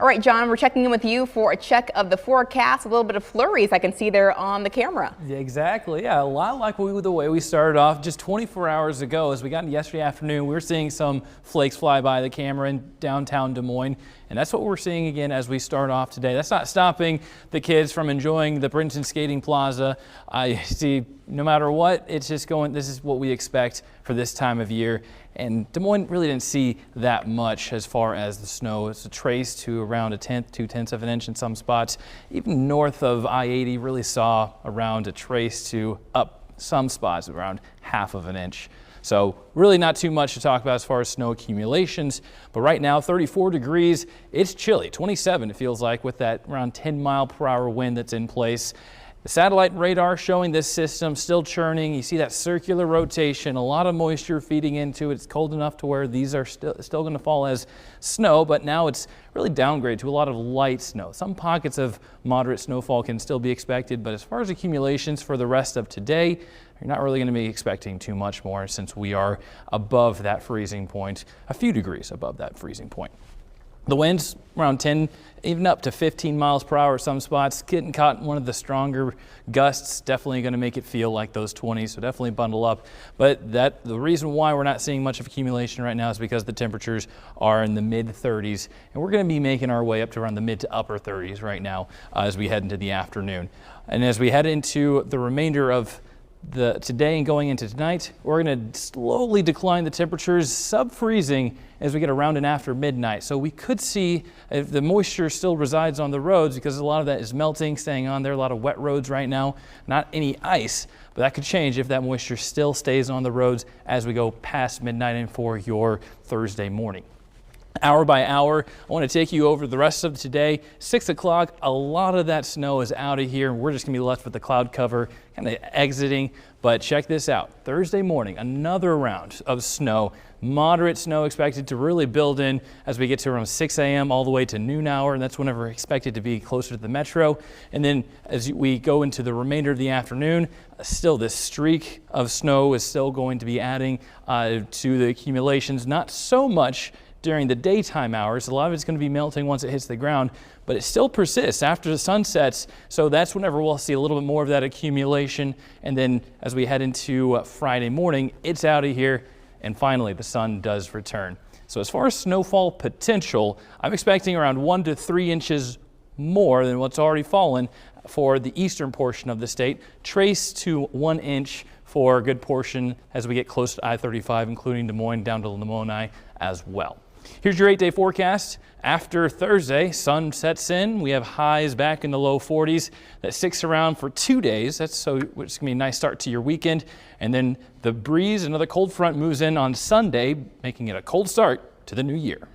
All right, John, we're checking in with you for a check of the forecast. A little bit of flurries I can see there on the camera. Yeah, exactly. Yeah, a lot like the way we started off just 24 hours ago. As we got into yesterday afternoon, we were seeing some flakes fly by the camera in downtown Des Moines. And that's what we're seeing again as we start off today. That's not stopping the kids from enjoying the Brinton Skating Plaza. I see no matter what, it's just going, this is what we expect for this time of year. And Des Moines really didn't see that much as far as the snow. It's a trace to around 1/10, 2/10 of an inch in some spots. Even north of I-80 really saw around a trace to up some spots around 1/2 of an inch. So really not too much to talk about as far as snow accumulations, but right now 34 degrees, it's chilly, 27 it feels like with that around 10-mile-per-hour wind that's in place. The satellite radar showing this system still churning. You see that circular rotation, a lot of moisture feeding into it. It's cold enough to where these are still going to fall as snow, but now it's really downgraded to a lot of light snow. Some pockets of moderate snowfall can still be expected, but as far as accumulations for the rest of today, you're not really going to be expecting too much more since we are above that freezing point, a few degrees above that freezing point. The winds around 10, even up to 15 miles per hour some spots. Getting caught in one of the stronger gusts, definitely going to make it feel like those 20s, so definitely bundle up. But the reason why we're not seeing much of accumulation right now is because the temperatures are in the mid-30s, and we're going to be making our way up to around the mid to upper 30s right now as we head into the afternoon. And as we head into the remainder of today and going into tonight, we're going to slowly decline the temperatures sub-freezing as we get around and after midnight. So we could see if the moisture still resides on the roads because a lot of that is melting, staying on there. A lot of wet roads right now, not any ice, but that could change if that moisture still stays on the roads as we go past midnight and for your Thursday morning. Hour by hour, I want to take you over the rest of today. 6 o'clock, a lot of that snow is out of here. We're just going to be left with the cloud cover kind of exiting. But check this out. Thursday morning, another round of snow. Moderate snow expected to really build in as we get to around 6 a.m. all the way to noon hour. And that's whenever we're expected to be closer to the metro. And then as we go into the remainder of the afternoon, still this streak of snow is still going to be adding to the accumulations. Not so much during the daytime hours. A lot of it's going to be melting once it hits the ground, but it still persists after the sun sets. So that's whenever we'll see a little bit more of that accumulation. And then as we head into Friday morning, it's out of here. And finally, the sun does return. So as far as snowfall potential, I'm expecting around 1 to 3 inches more than what's already fallen for the eastern portion of the state, trace to 1 inch for a good portion as we get close to I-35, including Des Moines down to Lamoni as well. Here's your 8-day forecast. After Thursday, sun sets in. We have highs back in the low 40s. That sticks around for 2 days. It's going to be a nice start to your weekend. And then the breeze, another cold front moves in on Sunday, making it a cold start to the new year.